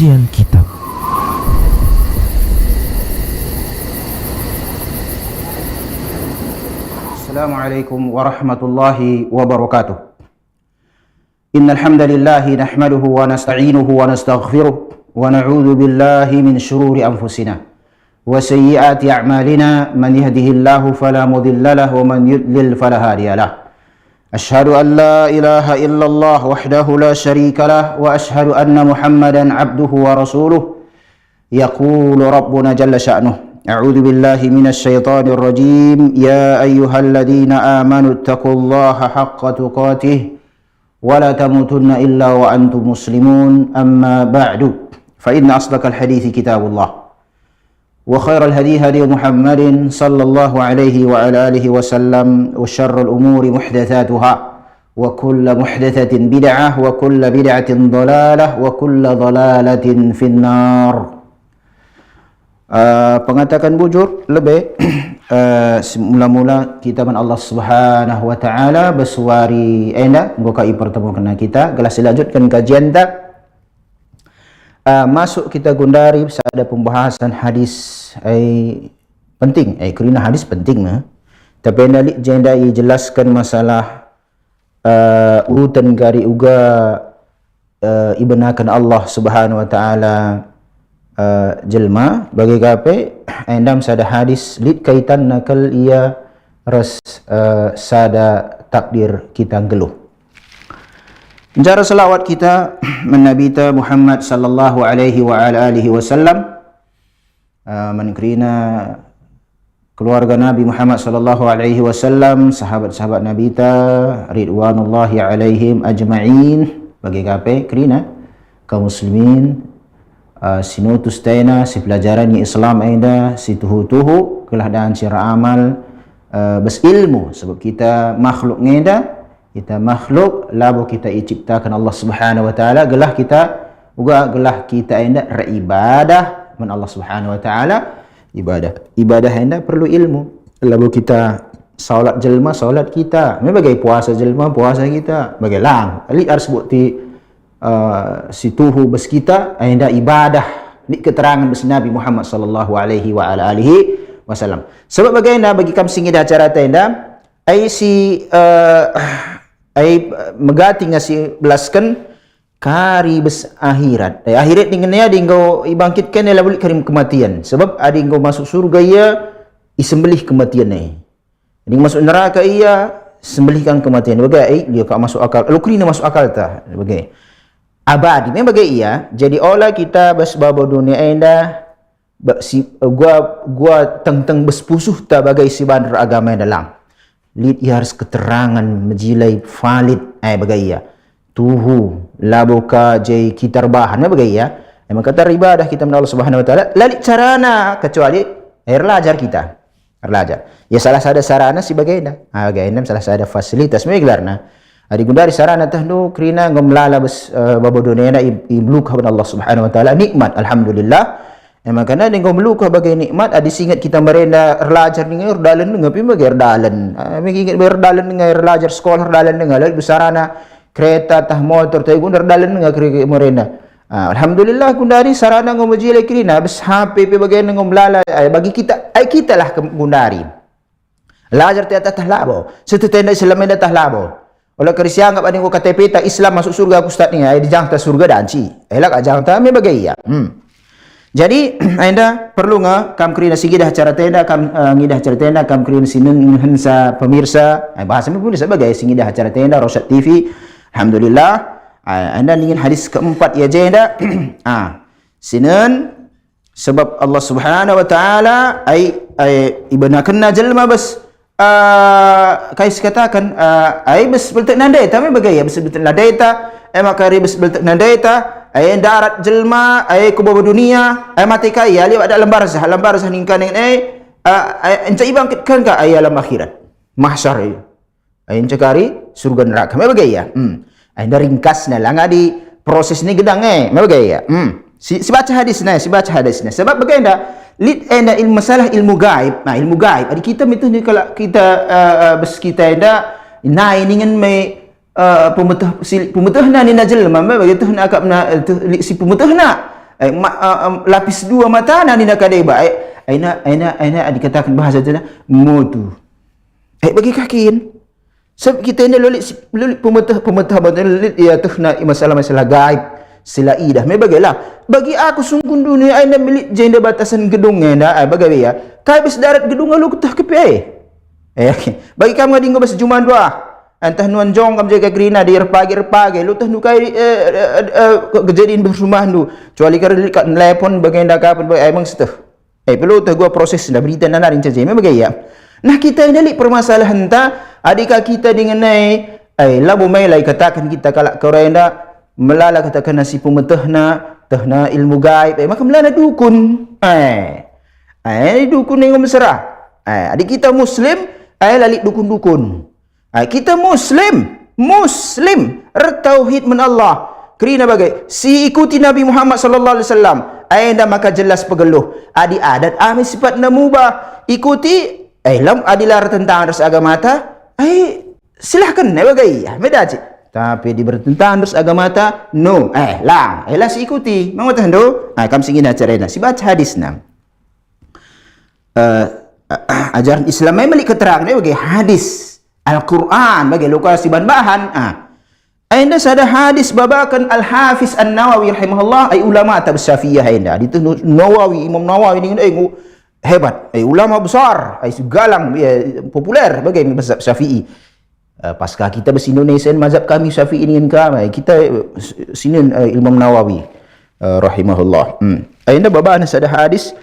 Kajian Kitab. Assalamualaikum warahmatullahi wabarakatuh. Innal hamdalillah nahmaduhu wa nasta'inuhu wa nastaghfiruh wa na'udzu billahi min shururi anfusina wa sayyiati a'malina. Man yahdihillahu fala mudilla lahu wa man yudlil fala hadiya lahu. Ashhadu an la ilaha illallah wahdahu la syarika lah wa ashhadu anna Muhammadan abduhu wa rasuluh. Yaqulu rabbuna jalla sya'nuh. A'udzu billahi minasy syaithanir rajim. Ya ayyuhalladzina amanu taqullaha haqqa tuqatih wa la tamutunna illa wa antum muslimun. Amma ba'du. Fa inna asdaqal hadithi kitabullah. Wa khairal hadi hadi Muhammadin sallallahu alaihi wa ala alihi wasallam. Wa syarrul umuri muhdatsatuha. Wa kullu muhdatsatin bid'ah wa kullu bid'atin dhalalah wa kullu dhalalatin finnar. Pengatakan bujur lebih mula-mula kita ban Allah Subhanahu wa taala bersuari enda ngokai pertemuan kena kita gelas dilanjutkan kajian tak masuk kita gundari ada pembahasan hadis penting kerana hadis penting tapi enda jenda jelaskan masalah urutan gari uga ibenakan Allah Subhanahu wa taala jelma bagi kape endam sada hadis lid kaitan nakal ia ras sada takdir kita geluh. Cara selawat kita menabita Muhammad sallallahu alaihi wa ala alihi wasallam menkrina keluarga Nabi Muhammad sallallahu alaihi wasallam, sahabat-sahabat Nabi ta ridwanullahi alaihim ajma'in bagi kape krina kaum muslimin sinutus taina si pelajaran Islam aida si tuhu keladaan sira amal bes ilmu sebab kita makhluk ngeda kita makhluk labu kita diciptakan Allah Subhanahu wa taala gelah kita uga gelah kita aida ibadah men Allah Subhanahu wa taala ibadah aida perlu ilmu labu kita salat jelma salat kita bagai puasa jelma puasa kita bagai lang ali harus bukti situhu bes kita ainda ibadah di keterangan bes Nabi Muhammad sallallahu alaihi wa ala alihi wasallam. Sebab bagaimana bagi kam singi dah cara tenda ai si megati ngasi belaskan kari bes akhirat. Akhirat dingannya dinggo ibangkitkan ela bulik karim kematian. Sebab ada dinggo masuk surga ia isembelih kematian ai. Ding masuk neraka ia sembelihkan kematian. Bagai dia kak masuk akal. Lu krina masuk akal ta bagai abadi memang bagai ia jadi olah kita bas babo dunia enda si gua teng bespusuh ta bagai si bandar agama dalam lid ia harus keterangan menjilai valid bagai ia tuhu labuka jai kita bahan bagai ia memang kata ibadah kita menolong Allah Subhanahu wa taala lalit carana kecuali lajar kita lajar ya salah satu sarana si bagaina bagaina salah satu fasilitas megelarna adi gundari sarana tahnu krina ngomlala bes babo dunia na imluk kepada Allah Subhanahu wa taala nikmat alhamdulillah emang kana ding ngomluk bagai nikmat adi singat kita merenda erlajar ning erdalan ngapi bagai erdalan mengingat berdalan ning erlajar sekolah erdalan ning lalu sarana kereta tah motor teh gundar erdalan ning krina merenda alhamdulillah gundari sarana ngomjile krina bes HP pe bagai ngomlala bagi kita kita lah gundari lajar teh tah labo setetenda Islam enda tah labo. Oleh kerja anggap ada yang KTP tak Islam masuk surga aku start ni di jang ta surga danci elak ajang ta me bagai ya jadi anda perlu kam krina sigi dah cara tenda kam ngidah cara tenda kam krina sinin hansa pemirsa bahasa me pun sebagai sigi dah cara tenda Rosyad TV alhamdulillah anda ingin hadis keempat ya jenda sinin sebab Allah Subhanahu wa taala ibanakanna jalma bas kais katakan bes beltek nandai ta me bagai bes beltek nandai ta makari bes beltek nandai ta darat jelma ku bawah dunia mati kaya liwat ada lembar sah ningkan ence ibangkitkan ka alam akhirat mahsyar cakari surga neraka me bagai ya anda ringkasna lang adi proses ni gedang me bagai ya si baca hadisnya sebab bagaimana lid enda ilmu masalah ilmu gaib ilmu gaib ada kita itu kalau kita bes kita enda nai dengan pemetah ni najel mama bagi tu nak akap si pemetah nak lapis dua mata na ni nak kadeba. Aina dikatakan bahasa tu mutu. Bagi kakin. Sebab kita ni lulit pemetah betul ya tu nak masalah gaib sila idah. Me bagilah. Bagi aku sungguh dunia aina milik jenda batasan gedung enda bagi ya. Kai bis darat gedung lu ketah kepe. Bagi kamu ngadi ngobas juman dua. Entah nuan jong kam jaga grina di repagi lu tah nu kai kejadian berumah nu. Kecuali kalau kat telepon bagenda kapan emang seteh. Perlu tah gua proses dah berita nana rin caje. Me bagi ya. Nah kita ini permasalahan ta adika kita dengan labu mai lai katakan kita kalak korenda melala katakan nasi pemetahna tahna ilmu gaib maka melala dukun dukun yang mesra adik kita muslim lalik dukun kita muslim tauhid men Allah kerana bagai si ikuti Nabi Muhammad sallallahu alaihi wasallam anda maka jelas pegeluh adi adat amis sifat namubah ikuti lam adilar tentang terus agama ta silahkan bagai medaji tapi di bertentangan terus agama ta no lang si ikuti mau tahu kam singin acara si baca hadis nam ajaran Islam memang keterangan bagai hadis Al-Quran bagai lokasi bahan anda sada hadis babakan Al-Hafiz An-Nawawi rahimahullah ulama tab Syafi'iyah anda itu Nawawi Imam Nawawi ni hebat, ulama besar, galang, populer bagi mazhab Syafi'i. Pasca kita di Indonesia mazhab kami Syafi'i ini kami kita sinin Imam Nawawi rahimahullah. Aina baba ana sada hadis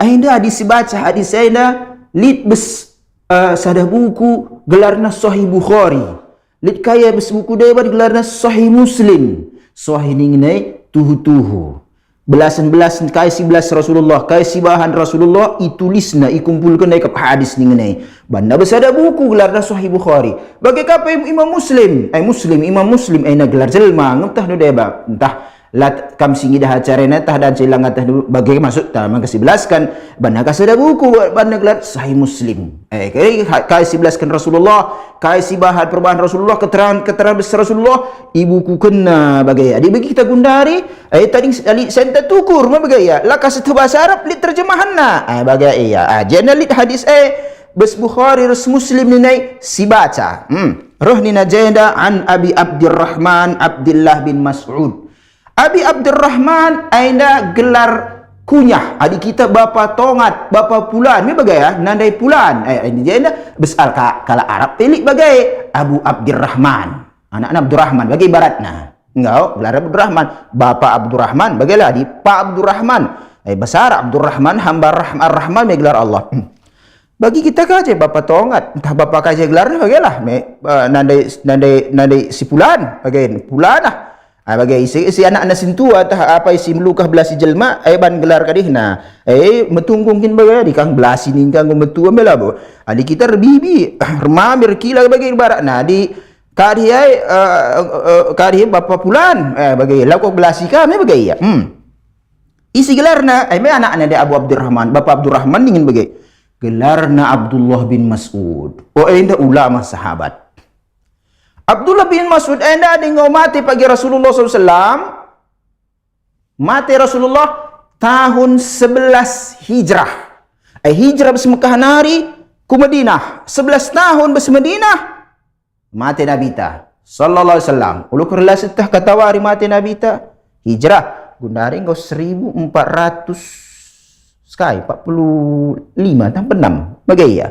aina hadis baca hadis aina lid bes sada buku gelarna Sahih Bukhari. Lid kaya bes buku debat gelarna Sahih Muslim. Sahih ningne tuhu belasan kaisi belas Rasulullah kaisi bahan Rasulullah itulisna ikumpulkan dari hadis ni ngenai banda besada buku gelar Sahih Bukhari bagi kapa Imam Muslim Imam Muslim aina gelar jelma ngentah do deba entah lat kam singi dah acarana tah dan silang tah bagi masuk tah maka sibelaskan banda kasada buku banda gelar Sahih Muslim kaisi belaskan Rasulullah kaisi bahan perbahan Rasulullah keterangan besar Rasulullah ibuku kena bagi adik bagi kita gundari tadi saya tukur bagi ya la kasih bahasa Arab lit terjemahanna bagi ya jana lit hadis bes Bukhari res Muslim ni si baca roh ni najenda an Abi Abdurrahman Abdullah bin Mas'ud Abi Abdurrahman aina gelar kunyah adik kita bapa tongat bapa pulan ni bagai ya nandai pulan ini jenda besar kala Arab pelik bagai Abu Abdurrahman anak Abdurrahman bagi ibaratna engkau gelar Abdurrahman bapa Abdurrahman bagilah di Pak Abdurrahman besar Abdurrahman hamba Rahman gelar Allah bagi kita kaje bapa tongat entah bapa kaje gelarnya bagilah nandai si pulan bagi pulan lah bagi si anak-anak sintua tah apa isi melukah belasi jelma ban gelar kadihna metungkungkin bagai di kang belasi ning kang metu amela bo adi kita rebibi remamir kila bagi ibaratna di kadih bapa pulan bagi laku belasi kami bagi ya isi gelarna me anak-anak dia Abu Abdurrahman bapa Abdurrahman dingin bagi gelarna Abdullah bin Mas'ud enda ulama sahabat Abdullah bin Mas'ud enda dingau mati pagi Rasulullah SAW mati Rasulullah tahun 11 hijrah hijrah bes Mekah nari ku Madinah 11 tahun bes Madinah mati Nabi ta sallallahu alaihi wasallam ulu korelasi tah katawari mati Nabi ta hijrah gundari engkau 1400 sekai 45 tan penam bagai ya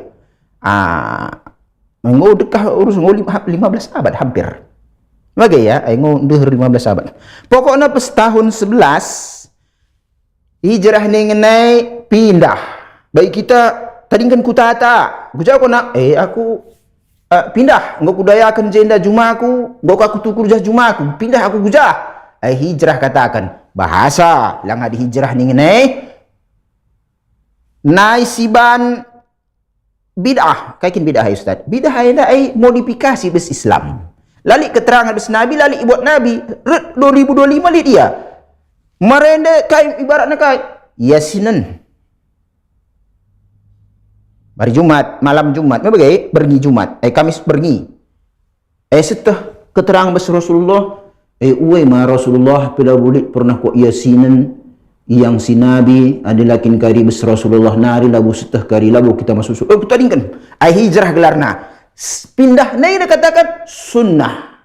engkau dekah urus engkau 15 abad hampir bagai ya engkau deh 15 abad pokoknya pas tahun 11 hijrah ni ngenai pindah baik kita tadi kan kutata bujau ko nak aku pindah engkau kudayakan jenda jumaku engkau aku tukur jah jumaku pindah aku gujah hijrah katakan bahasa lang ada hijrah ni ngenai naisiban bid'ah kaikin bid'ah ya Ustaz bid'ah ada modifikasi bes Islam lali keterangan bes Nabi lali buat Nabi 2025 li dia merende kai ibaratnya kai yasinan hari Jumat malam Jumat pergi Jumat Kamis pergi setelah keterangan bes Rasulullah Uwe ma Rasulullah pila bulit pernah ko yasinen yang si Nabi adalah kin kari bes Rasulullah nari labu setah kari labu kita masuk surga. Kita dingkan. Hijrah gelarna. Pindah nai dia katakan sunnah.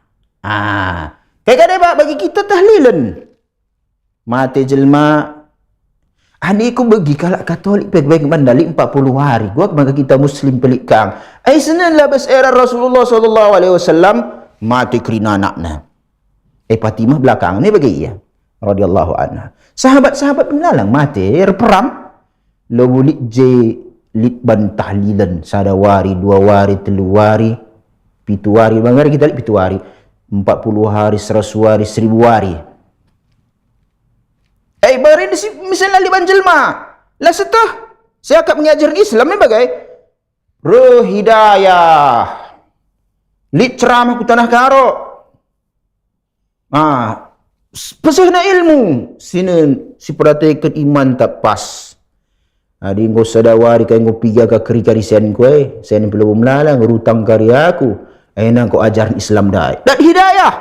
Kayak kada bagi kita tahlilan. Mati jelma ani ko bagi kalak Katolik baik-baik mandali 40 hari. Gua maka kita muslim pelik kang. Senan labas era Rasulullah sallallahu alaihi wasallam mati kerina anakna. Fatimah belakang ni bagi ya radhiyallahu anha. Sahabat-sahabat menalang mati perang. Lo bulik je litban tahlilan sadawari, 2 wari, 3 wari, 7 wari, bangare kita 7 wari, 40 hari, 100 wari, 1000 wari. Bari misalnya liban jelma. Lah setah saya akan mengajar Islam ni bagai hidayah. Lit ceramah ku tanah karo. Pesahna ilmu sinen si perhatikan iman tak pas. Adi engkau sadawari kau engkau piga ke keri-keri sen kau sen belum melalang rutang karya aku. Nang kau ajaran Islam dah. Dan hidayah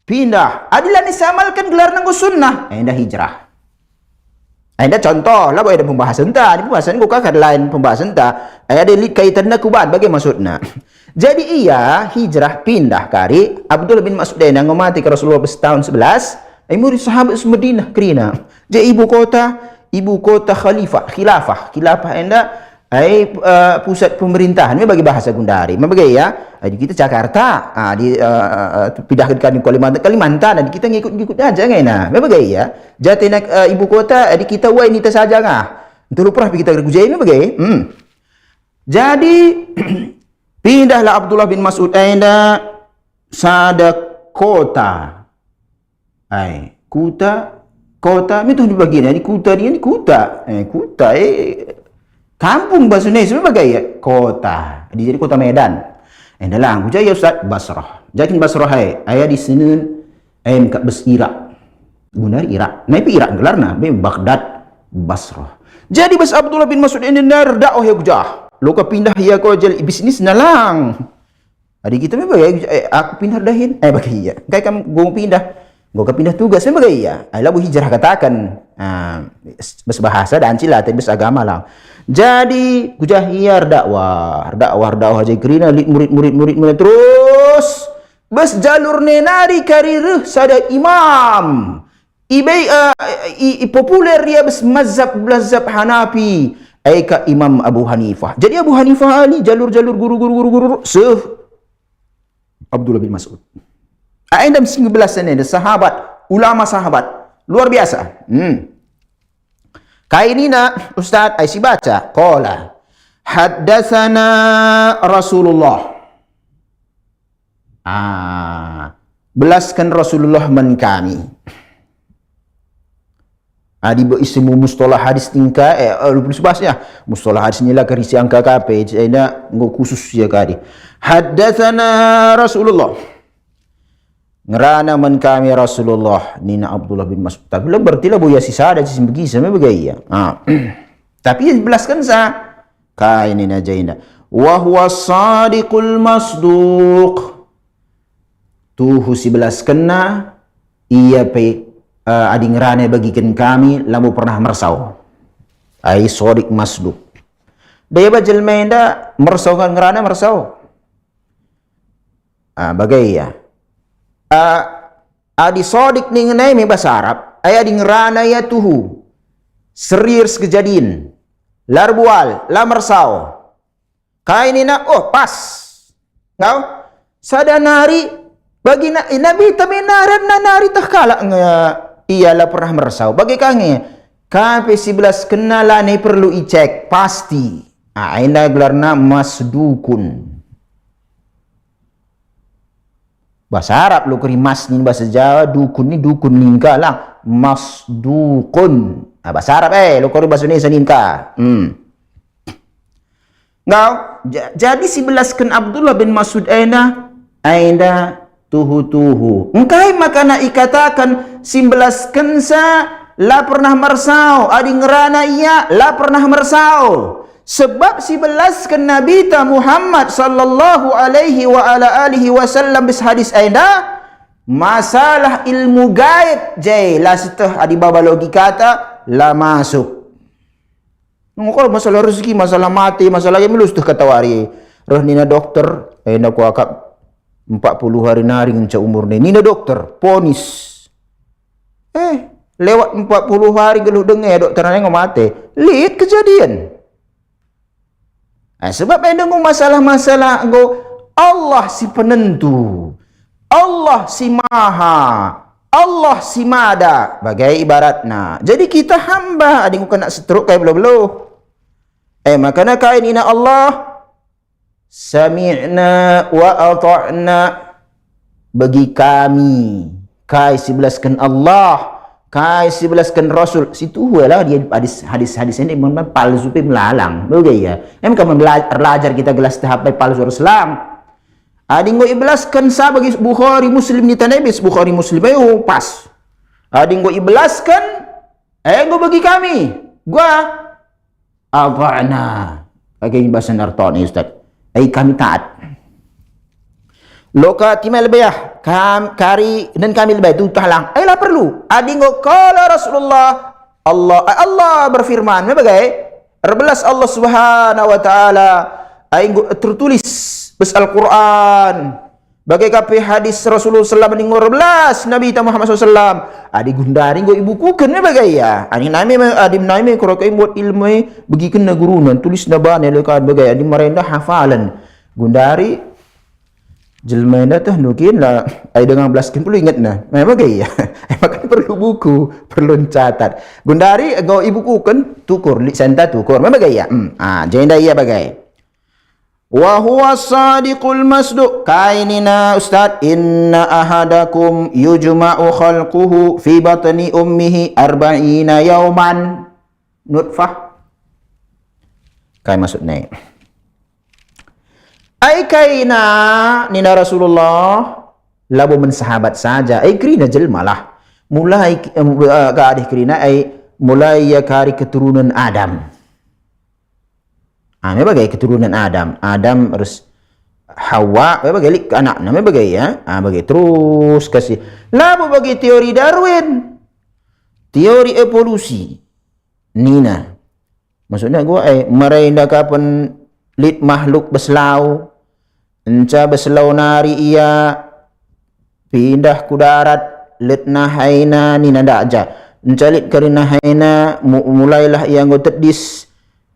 pindah. Adilah disamalkan gelar nang sunnah. Dah hijrah. Ada contoh lah ada pembahasan tak. Di pembahasan kau kan lain pembahasan tak. Ada kaitan nak kubat bagi maksudnya. Jadi ia hijrah pindah kari Abdullah bin Mas'ud yang mati ke Rasulullah setahun 11. Murid sahabat Madinah kerina. Jadi ibu kota khilafah enda pusat pemerintahan ini bagi bahasa Gundari. Bagi ya. Jadi kita Jakarta pindahkan ke Kalimantan dan kita ngikut aja ngena. Bagi ya. Jadi nak ibu kota di kita wah ini saja ngah. Untuk pernah kita kerja ini bagi. Jadi pindahlah Abdullah bin Mas'ud enda sada kota. Kota itu di bagian ini kuta kampung bahasa Indonesia sebagai ya kota jadi kota Medan dalam aku jaya Ustaz Basrah jadi Basrah ayah di sini kat bes Irak benar Irak Irak gelarna Baghdad Basrah jadi bes Abdullah bin Mas'ud ini dakwah ya gujah lo ka pindah ya ko jel bisnis nalang adik kita aku pindah dahin bagi ya kayak kamu gua pindah gua pindah tugas sebagai ya labu hijrah katakan bes bahasa dan cila tapi bes agama lah jadi gujahiyar dakwah aja kerina murid terus bes jalur nenari karir sada imam populer dia bes mazhab Hanafi ka Imam Abu Hanifah jadi Abu Hanifah ali jalur guru Abdullah bin Mas'ud Aindam 19 ini sahabat, ulama sahabat luar biasa. Kainina Ustaz ai si baca qala haddatsana Rasulullah. Belaskan Rasulullah man kami. Di ismu mustalah hadis tingka lupa sebasnya mustalah hadis ni lah karisi angka kape ina ngo khusus ya kadi. Haddatsana Rasulullah. Ngerana man kami Rasulullah nina Abdullah bin Mas'ud tapi lah berarti lah boya sisa ada sisi begi sama begaya tapi jelaskan sa kain ini aja ina wa huwa sadiqul masduq tuh si belaskan na iya pe adi ngerana bagikan kami lamu pernah mersau ai sadiq masduq daya bajal menda mersau kan ngerana mersau bagaya adi sodik ni ngenai me bahasa Arab ay adi ngerana ya tuhu serir sekejadin larbual lamersau kainina pas ngau sadanari bagi nabi taminaran nari takala iyalah pernah mersau bagi kange kape 11 kenalan perlu icek pasti ina gelarna masdukun bahasa Arab lo kerimas ni bahasa Jawa dukun ni dukun ningka lah masdukun bahasa Arab lo kori bahasa Indonesia ningka ngau jadi si belaskan Abdullah bin Mas'ud aina tuhu engkai makana ikatakan si belaskan sa la pernah mersau adi ngerana iya la pernah mersau sebab si belaskan Nabi ta Muhammad sallallahu alaihi wa ala alihi wasallam bis hadis aina masalah ilmu gaib jai lah setah adi baba logika kata lah masuk. Kalau masalah rezeki, masalah mati, masalah yang melus tuh kata wari. Roh nina dokter, nak ku akak 40 hari nari ngenca umur ni. Nina dokter, ponis. Lewat 40 hari geluh dengar dokter nengok mati. Lihat kejadian. Sebab dengar masalah-masalah Allah si penentu. Allah si maha. Allah si mada. Bagai ibaratna. Jadi kita hamba. Adik bukan nak seteruk kayak belah-belah. Makanya kain ina Allah. Sami'na wa ata'na. Bagi kami. Kai sebelaskan Allah. Kai sebelaskan Rasul. Situ lah dia hadis-hadis ini memang palsu pe melalang. Begitu ya. Kamu belajar kita gelas tahap palsu Islam. Adi ngo ibelaskan sa bagi Bukhari Muslim ni tanabis Bukhari Muslim ayo pas. Adi ngo ibelaskan ngo bagi kami. Gua apana? Bagi bahasa Nartoni Ustaz. Kami taat. Loka timal lebih kari dan kami lebih itu talang. Lah perlu. Adi ngo kala Rasulullah Allah berfirman. Bagai berbelas Allah Subhanahu wa taala tertulis bes Al-Quran. Bagai kape hadis Rasulullah sallallahu alaihi wasallam Nabi Muhammad sallallahu adi gundari go ibukukeun bagai ya. Ani nami kalau kai buat ilmu bagi kena gurunan tulis nabane lekat bagai adi merendah hafalan. Gundari jelma dah nukin lah ai dengan belaskin perlu ingat nah. Bagai ya. Maka perlu buku, perlu catat. Gundari go ibukukeun tukur li santa tukur. Bagai ya. Jenda iya bagai. Wa huwa sadiqul masduq. Kainina Ustaz, inna ahadakum yujma'u khalquhu fi batni ummihi 40 yawman nutfah. Kai maksudnya kaina nina Rasulullah labu mensahabat saja krina jelmalah mulai ka adih krina mulai ya kari keturunan Adam. Bagai keturunan Adam harus Hawa, bagai anak namanya bagai ya. Bagai terus kasih. Lalu bagi teori Darwin, teori evolusi. Nina, maksudnya gua merendah kapan lit makhluk beslau, enca beslau nari ia pindah ku darat lit nahaina nina daja. Enca lit karina haina mulailah ia ngotedis.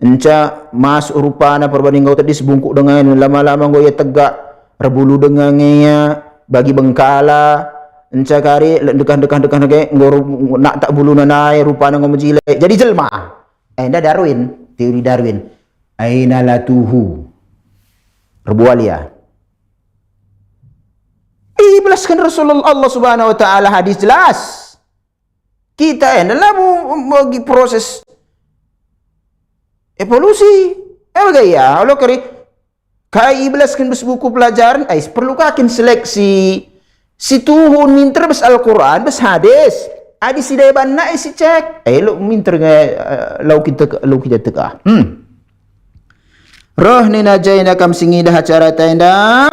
Enca masuk rupana perbanding kau tadi sebungkuk dengan lama-lama kau ya tegak rebulu dengan ya bagi bengkala enca kari dekan ke nak tak bulu nanai rupana kau menjilek jadi jelma. Enda Darwin, teori Darwin. Aina latuhu rebualia. Belaskan Rasulullah Allah Subhanahu wa taala hadis jelas. Kita adalah bagi proses evolusi. Bagai ya, kalau kai belaskan buku pelajaran, perlu kakin seleksi. Si tuhun minter bes Al-Quran, bes hadis. Adi si daya banna si cek. Lo minter lau kita teka. Roh ni najayna kam singi dah acara tenda.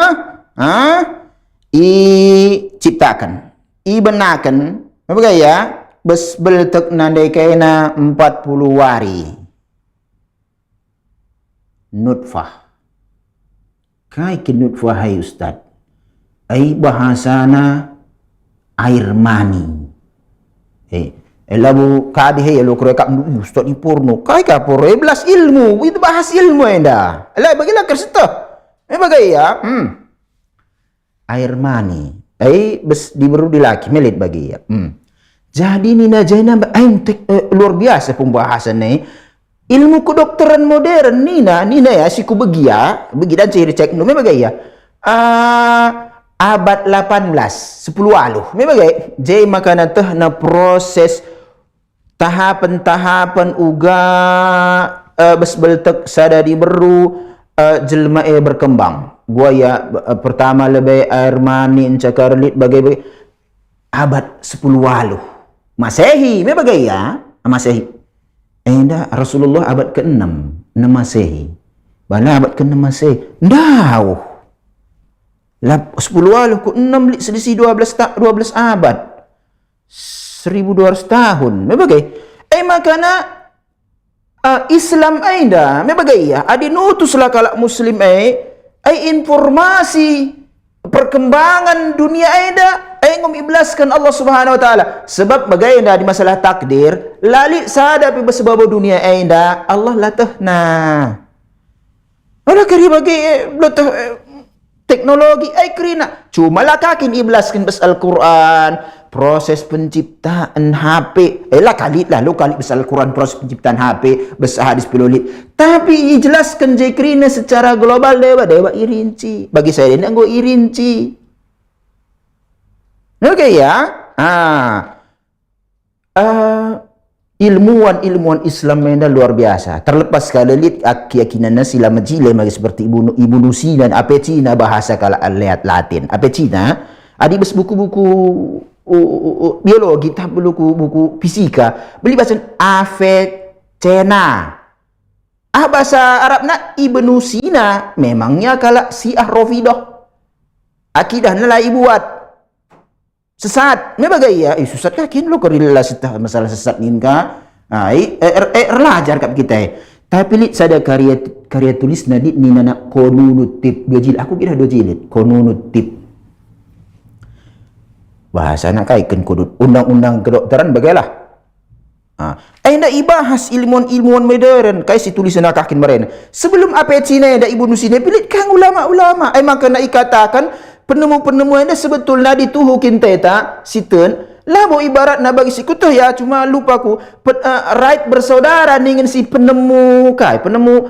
Ciptakan. Benakan. Bagai ya, bes beltek nandai kaina 40 wari. Nutfah. Kai ke nutfah hai Ustaz. Bahasana air mani. Lalu kadi hai lo kro kak Ustaz ni porno. Kai ka porno belas ilmu. Itu bahas ilmu enda. Lah bagilah kersetah. Bagai ya. Air mani. Bes diberu di laki melit bagi ya. Jadi ni najayna luar biasa pembahasan ni. Ilmu kedokteran modern Nina ya siku begi dan ciri cek no bagai ya. Abad 18 10 aluh bagai jai makana teh na proses tahapan-tahapan uga besbeltek sadari beru jelma berkembang. Gua ya pertama lebih air mani encakarlit bagai abad 10 aluh. Masehi bagai ya. Masehi. Rasulullah abad ke-6 Masehi. Bala abad ke-6 Masehi. Ndauh. 10 waluh ku 6 selisih 12 abad. 1200 tahun. Mebagai? Makana Islam aida, mebagai ya? Adi nutuslah kalak muslim informasi perkembangan dunia aida ngom iblaskan Allah Subhanahu wa taala. Sebab bagaimana di masalah takdir, lali sada pi sebab dunia aida Allah latahna. Olah kari bagi teknologi kerina cuma lah kakin iblaskan bas Al-Quran proses penciptaan HP lah kali bas Al-Quran proses penciptaan HP bas hadis pilolit tapi ijelaskan je kerina secara global dewa irinci bagi saya dia nggo irinci oke ya ilmuwan Islam yang luar biasa. Terlepas kalalit keyakinannya sila majile magi seperti Ibnu Sina dan apa Cina bahasa kala lihat Latin. Apa Cina? Adi bes buku-buku biologi, tak buku fisika. Beli bahasa Cina. Bahasa Arabna Ibnu Sina memangnya kala Syiah Rafidah. Akidahnya lah buat sesat, mebagai ya, sesat kakin lo korila sitah masalah sesat ninka, erlajar kat kita. Tapi li sada karya tulis nadi ni nana konunut tip 2 jilid, aku kira 2 jilid, konunut tip. Bahasa nak kaikan kodut undang-undang kedokteran bagailah. Ndak ibahas ilmuwan modern, kai si tulisan kakin meren. Sebelum apa Cina ada Ibnu Sina pilit kang ulama-ulama, maka nak ikatakan penemu-penemu yang sebetulnya dituhu kinteta sitten labo ibarat na bagi si kutuh ya cuma lupa ku right bersaudara dengan si penemu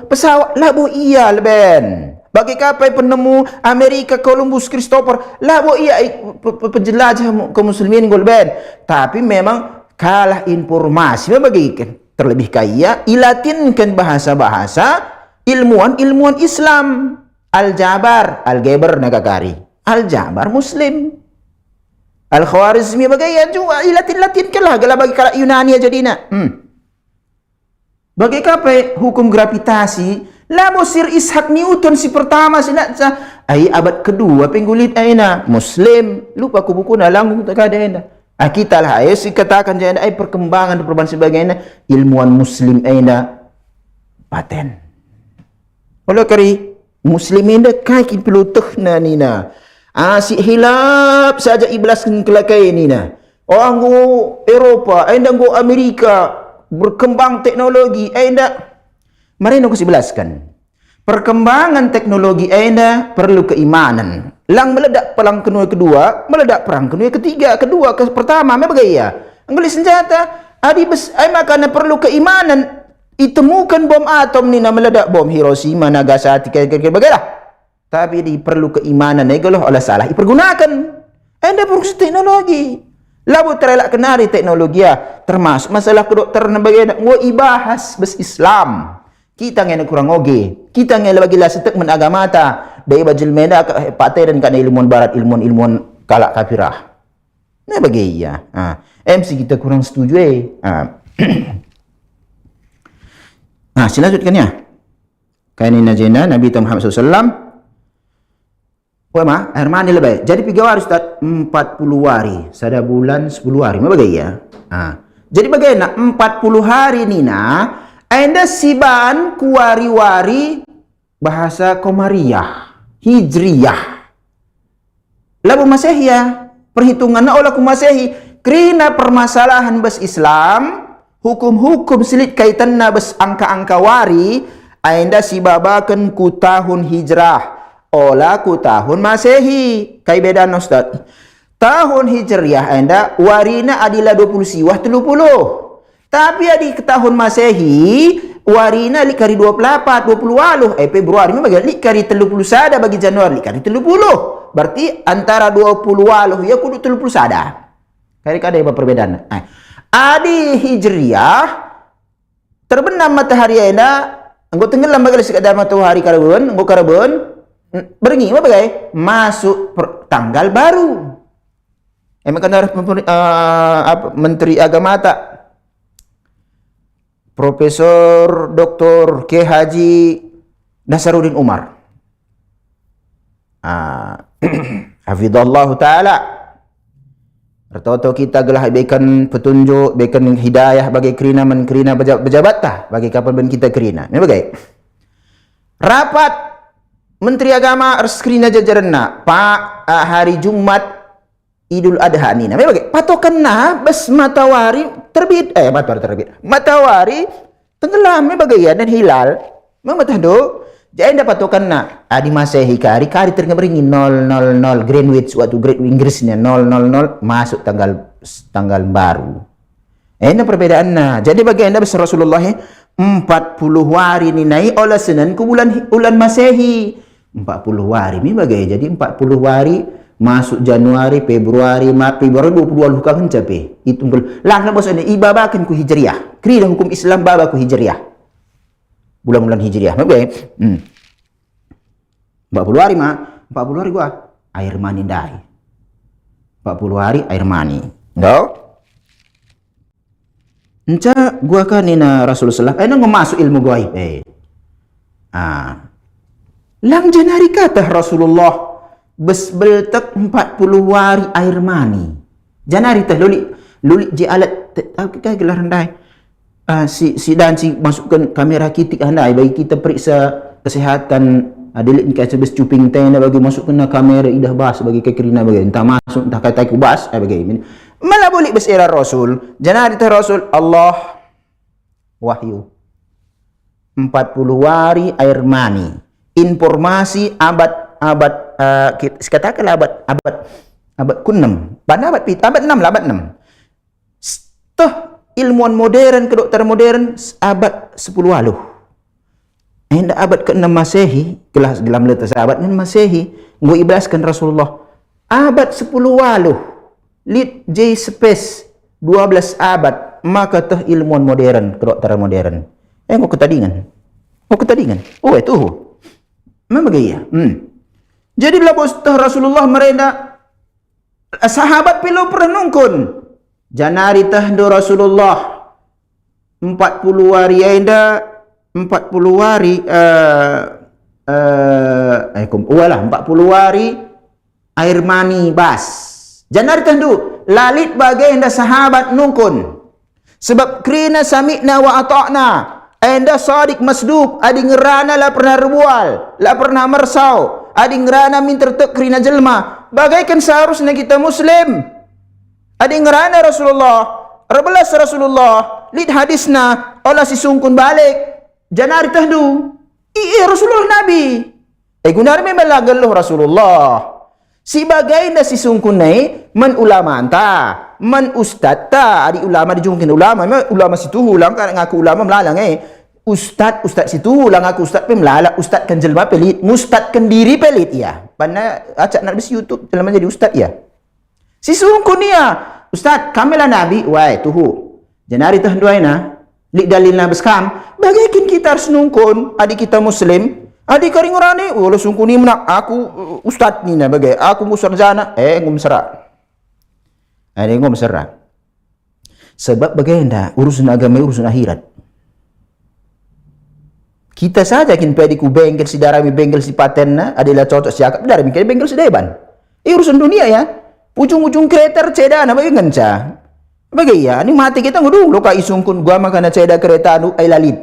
pesawat labo iya leben bagi kapai penemu Amerika Columbus Christopher labo iya penjelajah kaum muslimin golben tapi memang kalah informasi bagikan terlebih kaya ilatinkan bahasa-bahasa ilmuwan Islam aljabar nagakari Al-Jabar Muslim Al-Khwarizmi bagaimana juga Latin kalah gala bagi kalak Yunani aja dina bagi kapai hukum gravitasi labo Sir Isaac Newton si pertama abad kedua penggulit aina Muslim lupa ku buku na langgung tak ada enda kita lah si katakan jangan perkembangan dan perubahan sebagainya ilmuwan Muslim aina paten oleh kari Muslimin dah kaikin pelutah na nina si hilap saja iblas kelakai ni nah. Orang go Eropa, anda go Amerika, berkembang teknologi, anda mari nak sibelaskan. Perkembangan teknologi anda perlu keimanan. Lang meledak perang kedua, meledak perang ketiga, pertama me bagaya. Angguli senjata, makana perlu keimanan. Itemukan bom atom ni na meledak bom Hiroshima, Nagasaki, kira-kira bagailah. Tapi perlu keimanan kalau oleh salah dipergunakan. Anda produksi teknologi. Lalu terelak kenari teknologi termasuk masalah kedokteran bagaimana ngo ibahas bes Islam. Kita ngene kurang oge. Kita ngene bagi lah setek menagama ta. Dari bajil meda patai dan kana ilmuwan barat ilmuwan kalak kafirah. Nah bagi ya. MC kita kurang setuju silanjutkan ya. Kainina jena Nabi Muhammad SAW Hermani lebih. Jadi 3 hari Ustaz 40 hari. Sada bulan 10 hari. Apa ya? Jadi bagaimana 40 hari nina anda siban kuari-wari bahasa Komariah, Hijriyah. Lalu Masehiyah, perhitunganna olah ku Masehi. Kerana permasalahan bas Islam, hukum-hukum silit kaitanna bas angka-angka wari, anda sibabakan ku tahun hijrah. Olah ku tahun Masehi. Kai beda Ustaz. Tahun Hijriah anda warina adalah 20 siwah 30. Tapi di tahun Masehi warina likari 28 20 waluh Februari bagi likari 30 sada bagi Januari likari 30. Berarti antara 20 waluh ya kudu 30 sada. Kari-kari apa perbedaan? Adi Hijriah terbenam matahari anda anggo tenggelam bagi sekadar matahari karbon, anggo karbon berengi apa bagai masuk tanggal baru. Menteri Agama tak Profesor Dr. K. Haji Nasaruddin Umar Hafizallahu taala. Atau kita gelah berikan petunjuk, berikan hidayah bagi kerina pejabat tah bagi kapal ben kita kerina. Ini bagai. Rapat Menteri Agama reskrina jajaranna Pak hari Jumat Idul Adha ni. Namanya bagai. Patokanna bes matahari terbit matahari tenggelam ni bagai ya dan hilal. Memang tahdo. Jadi dapat patokan nak di Masehi kari terngabringi 000 Greenwich waktu Great Inggrisnya 000 masuk tanggal baru. Ini perbedaannya. Jadi bagi anda besar Rasulullah 40 hari ni naik oleh Senin ke bulan Masehi. 40 hari ni bagi. Jadi 40 hari masuk Januari, Februari 22 kan capai. Itu lah bos ini ibabakan ku hijriah. Kira hukum Islam baba ku hijriah. Bulan-bulan hijriah. Oke. 40 hari 40 hari gua air mani dai. 40 hari air mani. Enggak? Enca gua kan ina Rasulullah masuk ilmu gaib. Lang janari kata Rasulullah bes beltek 40 hari air mani. Janari teh luli ji alat kita gelar rendai. Si dan masukkan kamera kitik handai bagi kita periksa kesihatan delik ni kaca bes cuping tena bagi masukkan kamera idah bas bagi kekerina bagi entah masuk entah kata ku bas bagi malah boleh bes era Rasul jangan ada Rasul Allah wahyu 40 hari air mani informasi abad katakanlah abad ke-6 abad 6 tuh ilmuwan modern, kedokteran modern abad 10 waluh. Hendak abad ke-6 Masehi, gelas gelam letas abad 6 Masehi, nggo iblaskan Rasulullah. Abad 10 waluh. Lit J space 12 abad, maka teh ilmuwan modern, kedokteran modern. Nggo ketadingan. Oh itu. Memang gaya. Jadi bila bos teh Rasulullah merenda sahabat pilu pernah nungkun. Janari tahdo Rasulullah 40 hari anda 40 hari 40 hari air mani bas. Janari tahdo lalit bagai anda sahabat nungkun. Sebab krina sami'na wa ata'na. Anda sadik masduk adi ngerana la pernah rebual, la pernah mersau, adi ngerana minter tek krina jelma. Bagaikan seharusnya kita muslim. Adi ngerana Rasulullah, rebelas Rasulullah, lid hadisna, olah si sungkun balik, janari tahdu, Rasulullah Nabi. Gunar memang lageluh Rasulullah. Si bagai na si sungkun nai, man ulama anta, man ustad ta, adi ulama dijungkin ulama situ ulang kan ngaku ulama melalang ustad situ ulang ngaku ustad pe melala, ustad kan jelma pelit, mustad kan diri pelit ya. Pana acak nak bis YouTube dalam menjadi ustad ya. Si sungkun niya, Ustaz, kamilah Nabi, wai tuhu. Janari tah duaina, lik dalilna beskam, bagaikan kita harus nungkun, adik kita muslim, adik karing orani, wala sungkun ni menak, aku ustaz ni na bagai, aku musarjana, ngum serak. Ngum serak. Sebab bagaimana urusan agama, urusan akhirat. Kita saja kin pediku bengkel si darami bengkel si patenna, adalah cocok si akak, darami kaya bengkel si deban. Urusan dunia ya. Ujung-ujung kereta ceda na bagi ngenca. Bagi ya, ni mati kita ngudu lo ka isungkun gua makana ceda kereta anu ai lalit.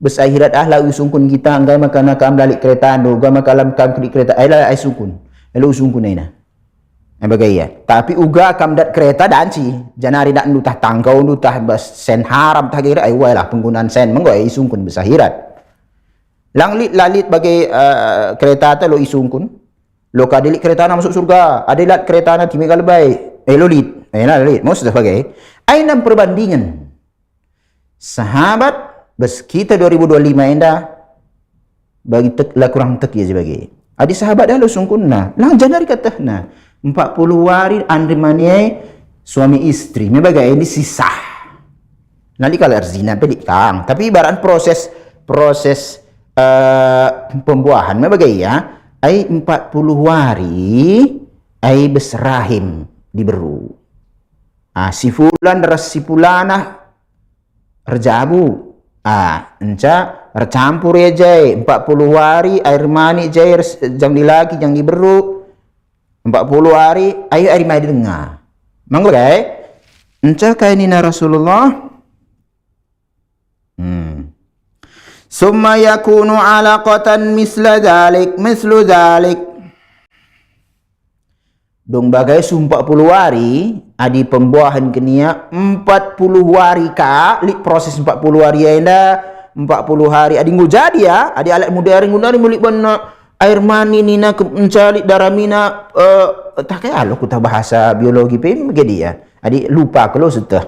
Bes akhirat ahla usungkun kita anggai makana kam lalik kereta anu gua makalam kam kri kereta ai la ai sungkun. Elo usungkun aina. Bagi ya. Tapi uga kam dat kereta danci. Janari dak nutah tangkau nutah bas sen haram tah kira ai wai lah penggunaan sen menggo ai isungkun bes akhirat. Langlit lalit bagi kereta ta lo isungkun. Lo kadilik kereta na masuk surga, adilat kereta na timika lebay. Lolit. Lalit. Mau sudah sebagai. Ainam perbandingan. Sahabat bes kita 2025 enda bagi tek la kurang tek ya sebagai. Adi sahabat dah lo sungkunna. Lang janari katahna. 40 hari andri maniai suami istri. Mebagai ini sisah. Nanti kalau zina pelik tang. Tapi ibarat proses pembuahan mebagai ya. Ai 40 hari ai besrahim diberu. Si fulan ras si pulanah rejabu. Enca recampur ya jai 40 hari air mani jai jang dilaki jang diberu 40 hari ayo hari mai dengar. Mang bagai? Encah kai ni na Rasulullah. Summa yakunu alaqatan mislu dzalik. Dong bagai 40 hari adi pembuahan kenia 40 hari ka li proses 40 hari enda 40 hari adi ngujadi ya adi alat modern mulik banna air mani nina mencari darah mina tak kaya lo kita bahasa biologi pun begini ya adi lupa kalau sudah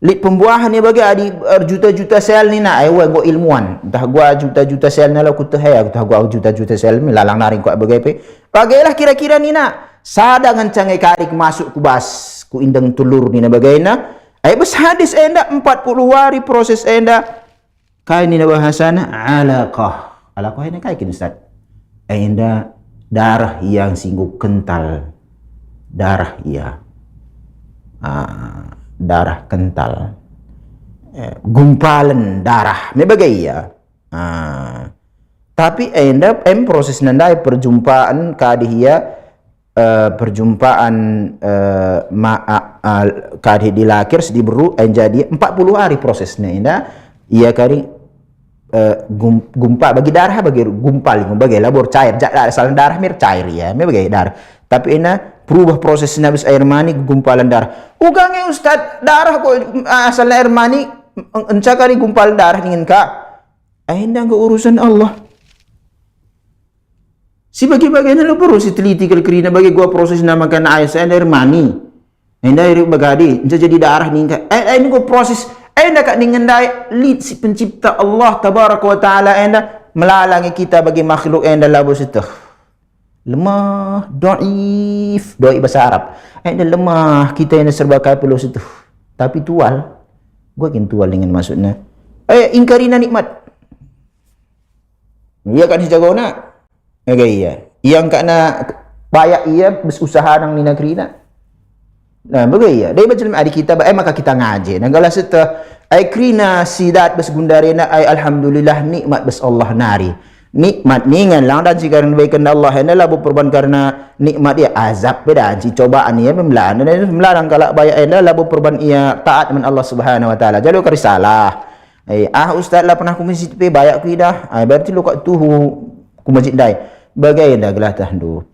li pembuahan ni bagi adi juta-juta sel ni na ayo go ilmuwan dah gua juta-juta sel na lo kutu haya dah gua juta-juta sel melalang naring kok bagai bagailah kira-kira ni na sada ngancangai karik masuk ku bas ku indang telur ni na bagaina ay bas hadis enda 40 hari proses enda kai ni na bahasana alaqah ini kai kin ustaz enda darah yang singgup kental darah darah kental gumpalan darah me bagai ya tapi enda proses nandai perjumpaan kadihia perjumpaan kadih dilakir sedibru jadi 40 hari prosesnya enda ia kari gumpa bagi darah bagi gumpal bagi labor cair asal darah mir cair ya me bagi darah tapi ena berubah prosesnya habis air mani gumpalan darah ugange ustad darah kok asal air mani encakari gumpalan darah ingin ka enda ke urusan Allah si bagi-bagian lo perlu si teliti kerina bagi gua proses namakan air mani enda air bagadi jadi darah nih ka ini gua proses enda kat ningendai lid si pencipta Allah tabaraka wa taala enda melalangi kita bagi makhluk enda labu situ lemah dhaif bahasa Arab enda lemah kita enda serba kapelo situ tapi tual gua kin tual dengan maksudnya ingkarina nikmat iya kan hijagona iya yang kana bayak iya berusaha nang nina kerina. Nah, bagaya. Dai macam ada kita maka kita ngaji. Nangala seta ai krina sidat bes gundarena ai alhamdulillah nikmat bes Allah nari. Nikmat ningan lang dan sigaran baikan Allah hendaklah berkorban karena nikmat dia azab beda si cobaan ia membelan dan melarang kalau bayar hendaklah berkorban ia taat dengan Allah Subhanahu wa taala. Jadi kau risalah. Ustaz lah pernah ku masjid pe bayak ku dah. Berarti lu kat tuhu ku masjid dai. Bagai dah gelah tahdu.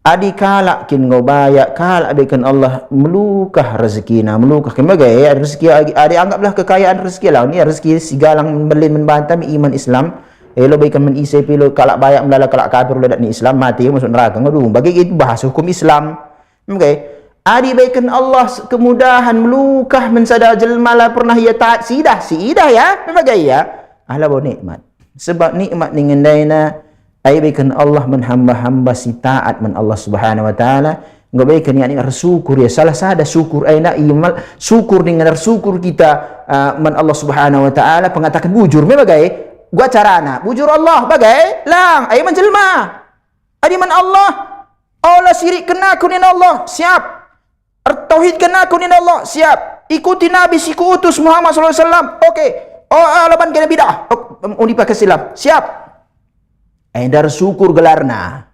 Adi kalak kin ngau bayak kalak baikan Allah melukah rezeki na melukah kebagai rezeki adi anggaplah kekayaan rezeki lah ni rezeki sigalang melin membantah iman Islam lo baikan men isai pilo kalak bayak melala kalak kafir lo ni Islam mati masuk neraka ngadu bagi itu bahasa hukum Islam okay adi baikan Allah kemudahan melukah mensada jelmala pernah ia taat sidah ya kebagai ya ahla bo nikmat sebab nikmat ningen daina ai baikan Allah menhamba-hamba si taat men Allah Subhanahu wa taala ngabaikan yani bersyukur ya salah sada syukur aina imal syukur dengan syukur kita men Allah Subhanahu wa taala pengatakan bujur me bagai gua carana bujur Allah bagai lang ai menjelma adi man Allah Allah syirik kena kunin Allah siap tauhid kena kunin Allah siap ikuti nabi siku utus Muhammad sallallahu alaihi wasallam okey laban kena bidah undi pakai silap siap dar syukur gelarna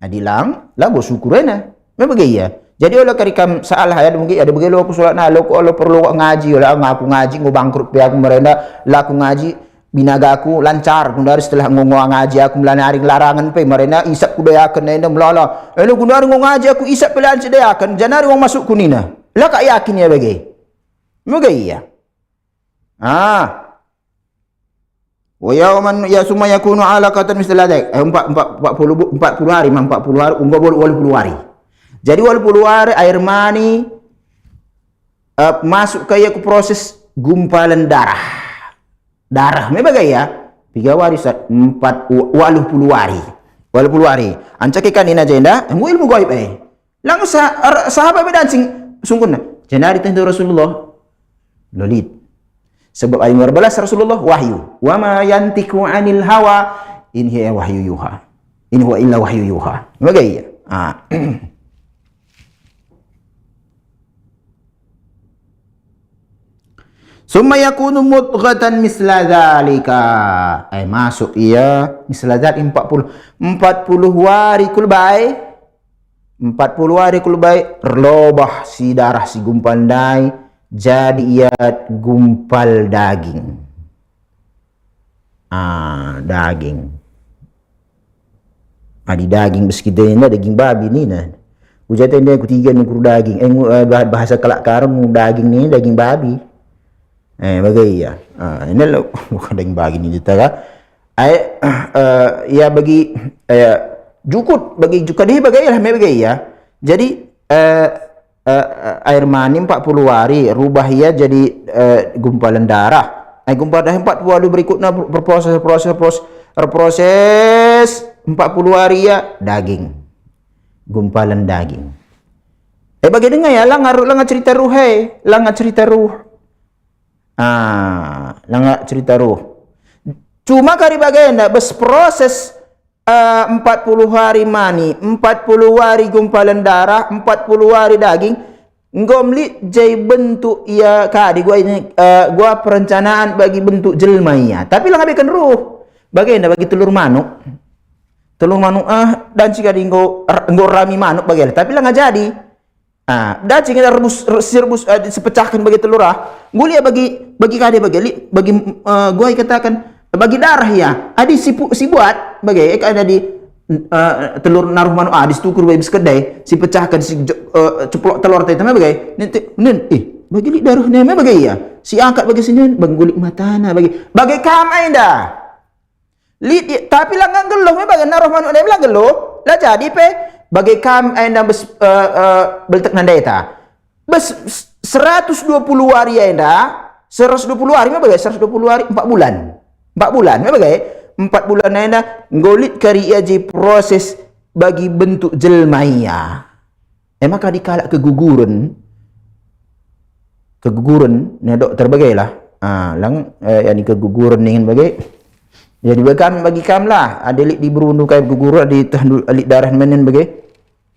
adilang labo syukur ena me bagaya jadi olah karikam salah ya mungkin ada bagelo aku salat na lo perlu ngaji olah ngaku ngaji ngo bangkrut pe aku merenda laku ngaji binaga aku lancar gundari setelah ngo ngaji aku melanaring larangan pe merenda isap kudayakan ena melala elo gundari ngo ngaji aku isap pelan sedayakan janari wong masuk kunina la ka yakin ya bagai bagaya wa yauman ya summa yakunu alaqatan misla dzalik 40 hari 40 hari unggah 80 hari jadi 80 hari air mani masuk ke proses gumpalan darah me bagai ya 3 hari 80 hari ancak ikan ina jenda ilmu gaib langsung sahabat bedancing sungguhna jenari tentu Rasulullah lolid sebab ayat 14 Rasulullah wahyu wa ma yantiku anil hawa in hiya wahyu yuha in huwa illa wahyu yuha bagai Summa yakunu mudghatan misla dzalika. Masuk ia misla dzalik 40 hari kulbai. 40 hari kulbai relobah si darah si gumpal dai jadi ia gumpal daging. Daging. Di daging beskitu ini daging babi ni nah. Ujatan dia ketiga nukur daging. Bahasa kelak karang daging ni daging babi. Bagai ya. Ini bukan daging babi ni kita kan. Ya bagi jukut bagi jukut dia bagai lah bagai ya. Jadi air mani 40 hari rubah ia jadi gumpalan darah. Gumpalan darah 40 hari berikutnya berproses 40 hari ya daging. Gumpalan daging. Bagi dengar ya lang cerita ruh lang cerita ruh. Lang cerita ruh. Cuma kari bagai ndak berproses 40 hari mani, 40 hari gumpalan darah, 40 hari daging. Ngomli jai bentuk ia kadi gua ini gua perencanaan bagi bentuk jelma ia. Tapi lang abikan ruh. Bagaimana bagi telur manuk? Telur manuk dan jika nggo rami manuk bagaimana? Tapi lang jadi. Dan jika rebus sepecahkan bagi telur gulia bagi kadi bagi gua katakan bagi darah ya. Adi si buat bagai ada di telur naruh manuk di stukur bagi kedai si pecahkan si ceplok telur tadi bagai bagi li darah ni bagai ya. Si angkat bagi sini bang gulik matana bagi kam anda. Tapi lah nggak geluh bagai naruh manuk ni lah geluh lah jadi bagi kam anda beltek nandai ta. Bes 120 hari anda 120 hari bagai 120 hari 4 bulan. 4 bulan bagai 4 bulan anda ngolit kari aja proses bagi bentuk jelmaya. Maka dikalak keguguran ni dokter bagailah lang yani keguguran ni bagai jadi bagi kam lah ada lit di berundu kai guguran di tahandul lit darah menen bagai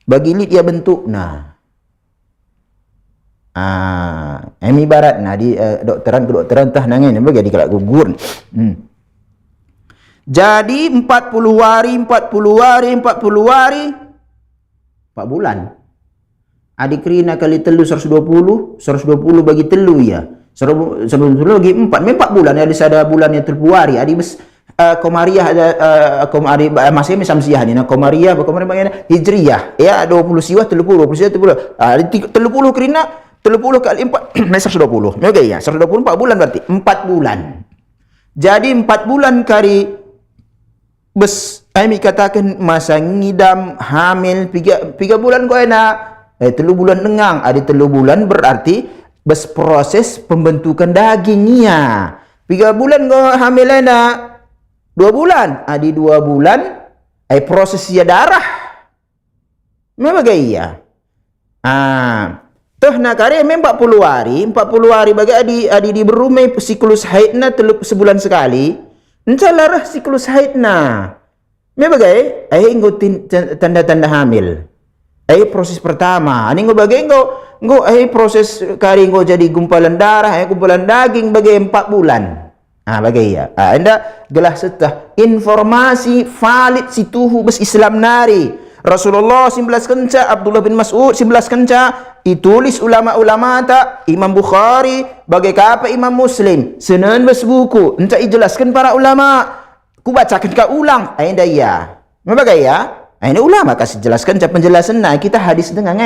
bagi lit ia bentuk ibarat di kedokteran tah nangen bagai dikalak guguran. Jadi 40 hari 4 bulan. Adik Rina kali telu 120 bagi telu ya. 120 bagi 4 bulan ya ada bulan yang 30 hari. Adik bes Komariah ada masih samsiah ni Komariah bagaimana Hijriyah ya 20 siwah 30 Krina 30 kali 4 120. Okey ya 120 4 bulan berarti 4 bulan. Jadi 4 bulan kali bes kami katakan masa ngidam hamil 3 bulan kau enak 3 bulan dengang ada 3 bulan berarti bes proses pembentukan dagingnya 3 bulan kau hamil enak 2 bulan ada 2 bulan proses ya darah memang gaya toh nak kare 40 hari bagi adi di berumai siklus haidna sebulan sekali encalarah siklus haidna. Me bagai nggo tanda-tanda hamil. Proses pertama. Ani nggo bagai nggo proses kari nggo jadi gumpalan darah, gumpalan daging bagai 4 bulan. Bagai ya. Anda gelah setah informasi valid situhu bes Islam nari. Rasulullah 19 kenca, Abdullah bin Mas'ud 19 kenca, ditulis ulama-ulama tak, Imam Bukhari, bagai apa Imam Muslim, senan bes buku, entah dijelaskan para ulama, ku bacakan ka ulang, ainda ya. Membagai ya? Ini ulama kasih jelaskan penjelasan nah kita hadis dengan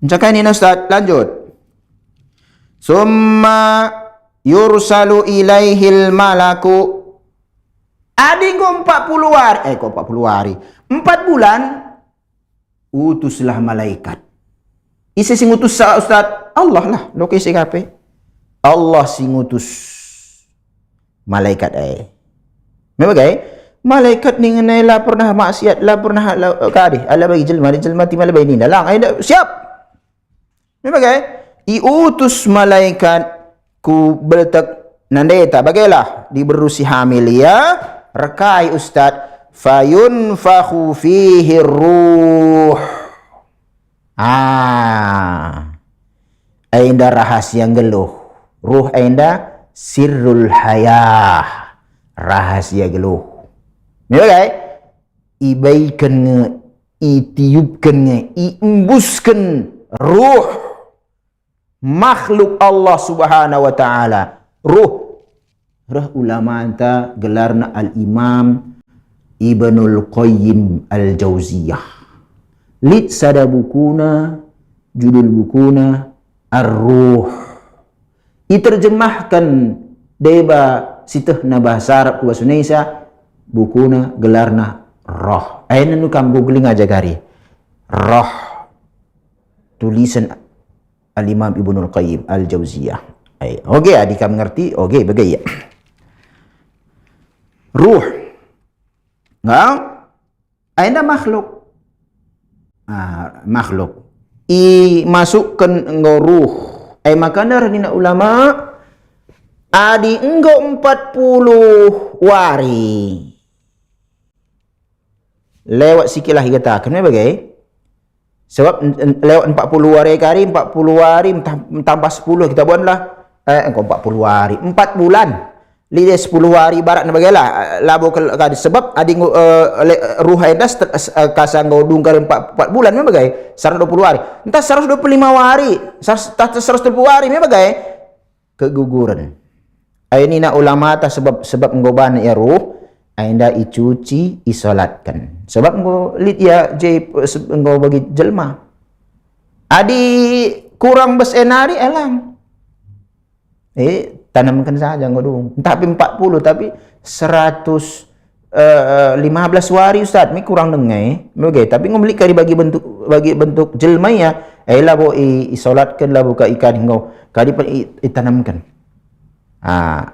Cakap ini Ustaz, lanjut. Summa yursalu ilaihil malaku. Adi nggo 40 hari. Kok 40 hari? 4 bulan utuslah malaikat. Isi sing utus Ustaz? Allah lah, lokasi kape. Allah sing utus malaikat memang malaikat ni ngenai lah pernah maksiat lah pernah kadi ala bagi jelma timah lebih ni dalang siap memang iutus malaikat ku bertak nandeta bagailah diberusi hamil ya rekai Ustaz fayunfakhu fihi ruh ainda rahasia geluh. Ruh ainda sirrul hayah, rahasia geluh. Bagai ibaikan nge, itiupkan nge, iembuskan ruh makhluk Allah Subhanahu wa taala. Ruh ulama anta gelarna al-Imam Ibnul Qayyim al-Jauziyah. Lid sada bukuna, judul bukuna Ar-Ruh. Diterjemahkan deba sitehna bahasa Arab ku bahasa Indonesia, bukuna gelarna Roh. Ayeuna nu kam googling aja gari. Roh. Tulisan Al-Imam Ibnul Qayyim al-Jauziyah. Oke, adik kamu ngerti? Oke, bagai ya. Ruh. Nggak? Ayeuna makhluk. Makhluk. Masukkan engkau ruh. Makanya dina ulama adi engkau 40 wari. Lewat sikilah katakan bagai. Sebab lewat 40 hari kari 40 hari tambah 10 kita buatlah engkau 40 hari 4 bulan. Lide 10 hari barat na bagailah labo sebab adi ruh endas kasang go dungkar 4 bulan me bagai 120 hari. Entah 125 hari, 130 hari me bagai keguguran. Ini na ulama ta sebab ngoban ya ruh ainda icuci isolatkan. Sebab ngo lit ya je ngo bagi jelma. Adi kurang besenari elang. Tanamkan saja ngodung. Tapi 40 tapi 115 wari Ustaz, mi kurang dengai. Oke, tapi ngomli kari bagi bentuk jelma ya. Labo isolatkan labo ka ikan ngau. Kadi itanamkan.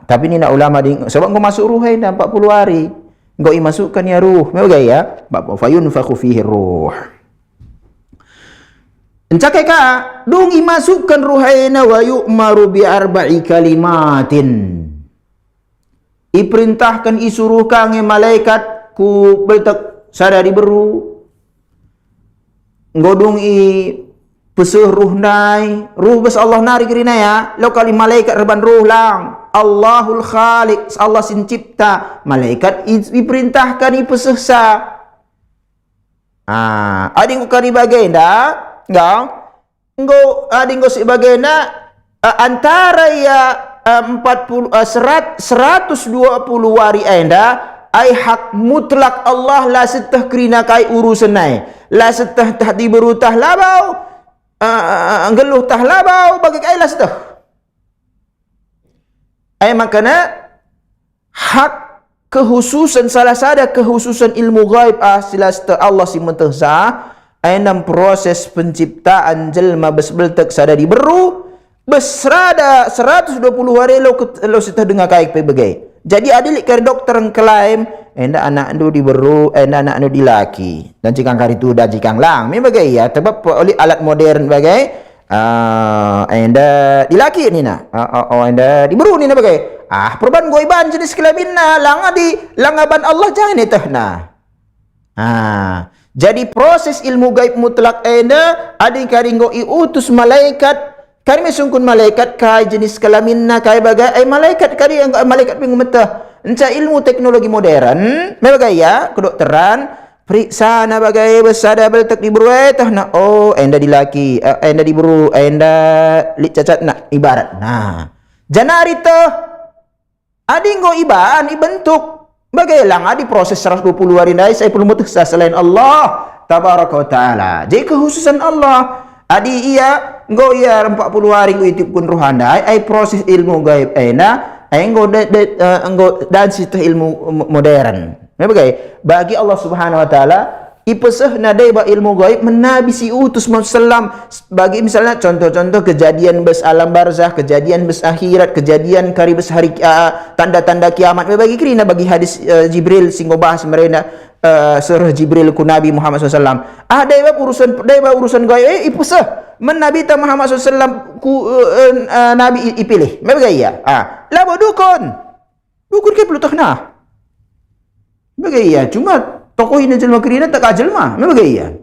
Tapi ni nak ulama ding sebab ngau masuk ruh dah 40 hari. Ngau masukkan ya ruh. Oke ya. Fayunfakhu fihi ruh. Encakai ka dung imasukkan ruhaina wa yu'maru bi arba'i kalimatin. Iperintahkan isuruh kange malaikat ku betak sadari beru. Ngodung pesuh ruh nai, ruh bes Allah nari kirina ya. Lo kali malaikat reban ruh lang. Allahul Khaliq, Allah sin cipta. Malaikat iperintahkan ipesuh sa. Ading ukari bagenda Engkau adinggo sebagainya antara ya 120 wari anda ai hak mutlak Allah la setah kerina kai urusan nai la setah tahdi berutah labau geluh tah labau bagi kai la setah makana hak kehususan salah sada kehususan ilmu gaib sila setah Allah si mentehsa enam proses penciptaan jelma besbeltek sadari beru besrada 120 hari lo sitah dengar kaik pe bagai. Jadi adilik kari dokter klaim enda anak anu di beru enda anak anu di laki dan cikang kari tu dan cikang lang me bagai ya sebab oleh alat modern bagai enda di laki ni na enda di beru ni na bagai perban goiban jenis kelamin na langaban Allah jangan itah na. Jadi proses ilmu gaib mutlak ena adi karinggo iutus malaikat kari mesungkun malaikat kai jenis kelaminna kai bagai malaikat kari malaikat pingumeta enca ilmu teknologi modern me bagai ya kedokteran periksa na bagai besada beltek di buru na enda di laki enda di buru enda lik cacat na ibarat janari to adi ngo ibaan ibentuk bagaimana di proses 120 hari ini saya perlu mutusah selain Allah tabaraka wa ta'ala. Jadi kekhususan Allah adi iya engkau iya 40 hari engkau itipun ruhanda ai proses ilmu gaib engkau dan situ ilmu modern. Bagi Allah Subhanahu wa taala ipeseh nadai ba ilmu gaib menabi si utus Muhammad bagi misalnya contoh-contoh kejadian bes alam barzah, kejadian bes akhirat, kejadian kari bes hari tanda-tanda kiamat bagi kirina bagi hadis Jibril singgo bahas mereka surah Jibril ku Nabi Muhammad SAW. Daiba urusan gaib ipeseh menabi ta Muhammad SAW ku Nabi ipilih. Bagi ya. Labo dukun ke pelutahna. Bagi ya cuma tokoh ini jelma kerina tak jelma, memang gaya.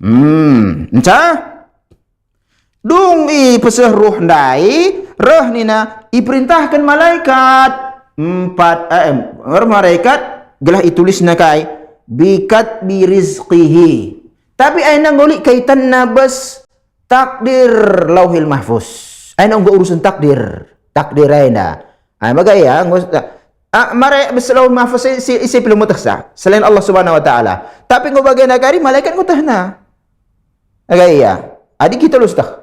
Encah dung pesah ruh ndai roh nina iperintahkan malaikat malaikat gelah itulis nakai bikat bi rizqihi, tapi aina ngolik kaitan nabas takdir lauhil mahfuz, aina nggo urusan takdir aina bagai ya mare beslauhil mahfuz isi belum mutaksa selain Allah Subhanahu wa taala, tapi nggo bagai nagari malaikat ngutahna bagai ya adik kita lustah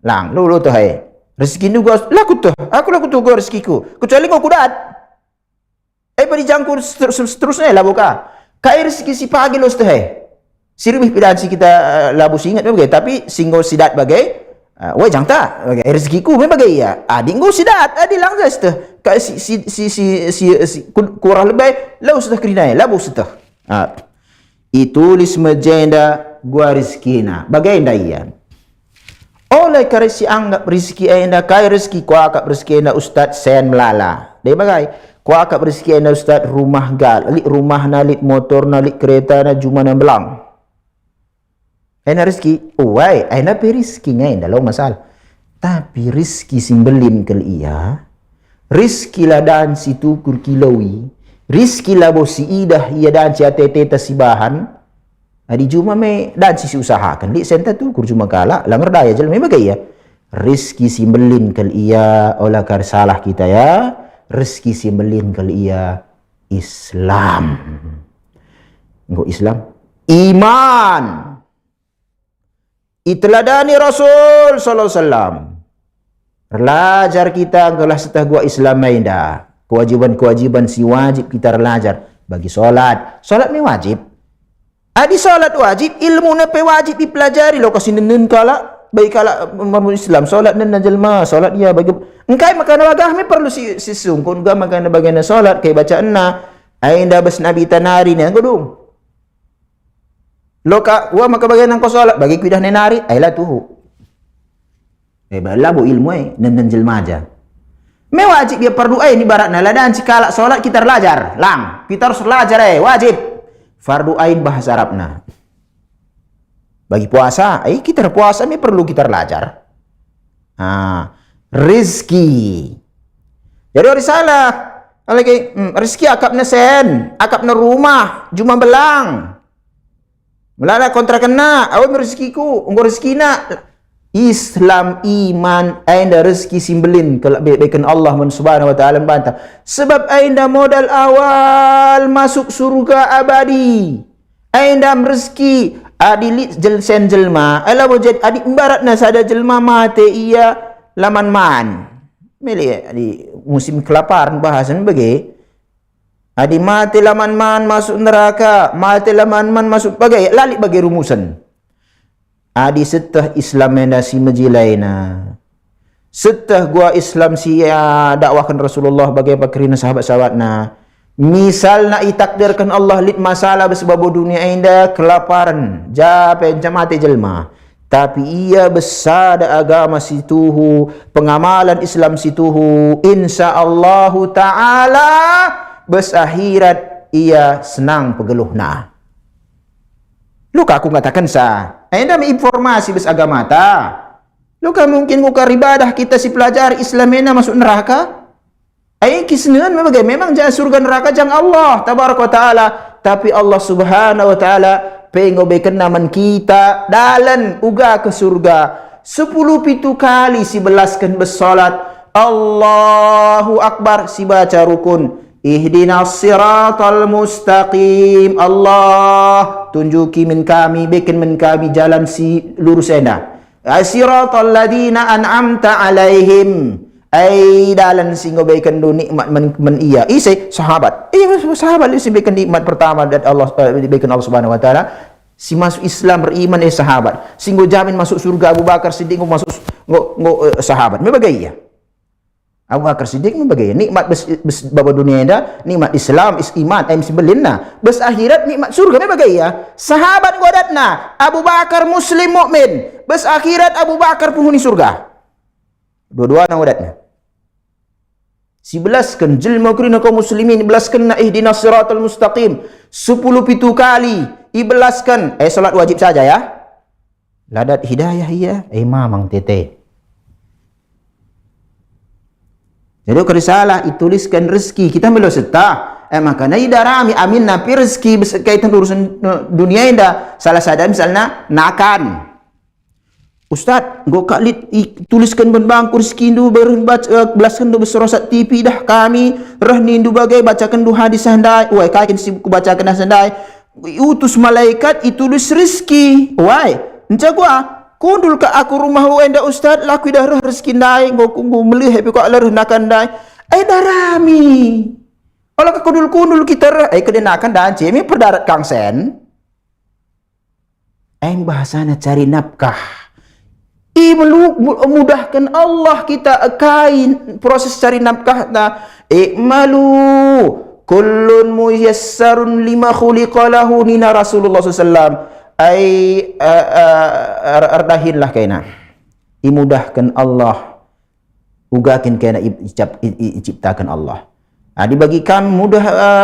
lang lu tuh hai rezeki nu gua laku tuh gua rezekiku kecuali kau kudat pada jangkul seterusnya labu ka kai rezeki si pagi lu tuh hai sirih pidan si kita labu singat bagai tapi singgo sidat bagai wah jang ta bagai rezekiku me bagai ya adik gua sidat adik lang jas tuh kai si kurang lebih lau sudah kerinai labu sudah itulis majenda gua rezekina bagai ndaian oleh karena si anggap rezeki anda kaya rezeki ku akak rezeki anda Ustaz sen melala dia bagai ku akak rezeki anda Ustaz rumah gal lik rumah nalit motor nalit kereta na cuma na belang anda rezeki wai anda pe rezeki ngai dalam masalah tapi rezeki simbelin kel iya rezeki lah dan si tukur kilawi rezeki lah bosi idah ia dan si atete tasibahan di cuma me dan sisi usahakan li senta tu kur cuma kala langer daya jel me bagai ya rezeki simbelin kal iya olah kar salah kita ya rezeki simbelin kal iya Islam nggo Islam iman iteladani Rasul sallallahu alaihi wasallam belajar kita gelah setah gua Islam mainda kewajiban si wajib kita belajar bagi solat me wajib adi solat wajib, ilmu na pe wajib dipelajari lo kasi nenen kala baik kala umat Islam solat nenen jelma solat dia bagi engkai makana wagah me perlu si sungkun ga makana bagana solat kay bacaan na ainda bas nabi tanari na godung lo ka wa maka bagana ko solat bagi kuidah nenari ay la tuhu bala bo ilmu ay nenen jelma aja me wajib dia perlu ni barat na ladan si kala solat kita belajar lang kita harus belajar wajib fardu ain bahasa Arabna. Bagi puasa, kita puasa ini perlu kita belajar. Rizki. Jadi risalah, lagi rizki akapna sen, akapna rumah, cuma belang. Melala kontra kena, awal rezekiku, unggo rezekina. Islam iman ainda rezeki simbelin kebaikan Allah Subhanahu wa taala bantah sebab ainda modal awal masuk surga abadi ainda rezeki adilit jelsen jelma ala wajad adi imbaratna sada jelma mate iya laman man meli di musim kelaparan bahasan bagi adi mate laman man masuk neraka mate laman man masuk bagai lalik bagi rumusan adi setah Islam si majilaina setah gua Islam si dakwahkan Rasulullah bagai pakrina sahabat-sahabatna misalna itakdirkan Allah lit masalah sebab dunia indah kelaparan jape jamate jelma tapi ia besar agama situhu pengamalan Islam situhu insyaallah taala bes akhirat ia senang pegeluhna luka aku katakan anda informasi bes agama ta. Luka mungkin muka ibadah kita si pelajar Islamena masuk neraka. Kisneun memang jangan surga neraka jangan Allah tabaraka taala, tapi Allah Subhanahu wa taala pengobekan naman kita dalan uga ke surga 10 pitu kali si belaskan bersolat Allahu Akbar si baca rukun ihdinas siratal mustaqim Allah tunjuki min kami bikin min kami jalan si lurus enda siratal ladina an'amta alaihim ay dalan singo baikan do nikmat men iya isi sahabat sahabat isi baikan nikmat pertama dari Allah baikan Allah Subhanahu wa taala si masuk Islam beriman sahabat singgo jamin masuk surga Abu Bakar Siddiq masuk sahabat me bagai ya Abu Bakar Siddiq bagai nikmat bes baba dunia enda nikmat Islam is iman ay sibelinna bes akhirat nikmat surga me bagai ya sahabat godatna Abu Bakar muslim mukmin bes akhirat Abu Bakar penghuni surga dua-dua nang godatna si belaskan jelma krina kaum muslimin belaskan na ihdinas siratal mustaqim 10 pitu kali ibelaskan. Solat wajib saja ya. Ladat hidayah ya. Mamang tete. Jadi kalau salah ituliskan rezeki kita melo setah. Makanya idarami amin napi rezeki berkaitan urusan dunia indah. Salah sada misalnya nakan. Ustaz, go kali tuliskan bangku rezeki ndu baca belaskan ndu berserosat TV dah kami rah nindu bagai bacakan du hadis handai. Wai kakin sibuk bacakan handai. Utus malaikat itulis rezeki. Wai, encak gua kundul ke aku rumah wenda ustaz laku dah rezeki ndai go melih happy ko ler nakan dai. Darami. Kalau ke kundul kita kedenakan dan cemi perdarat kang sen. Bahasana cari nafkah. Mudahkan Allah kita kain proses cari nafkah na ikmalu kullun muyassarun lima khuliqa lahu nina Rasulullah SAW ardahinlah kaina imudahkan Allah ugakin kaina iciptakan Allah. Dibagi kam mudah